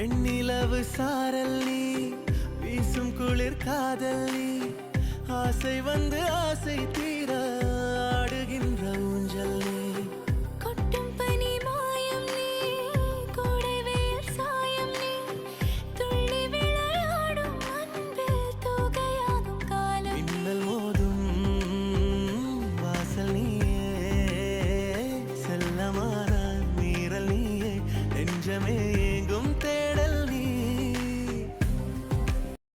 வெண்ணிலவு சாரல் நீ வீசும் குளிர் காதல் நீ ஆசை வந்து ஆசை தீர ஆடுகின்ற ஊஞ்சல் நீ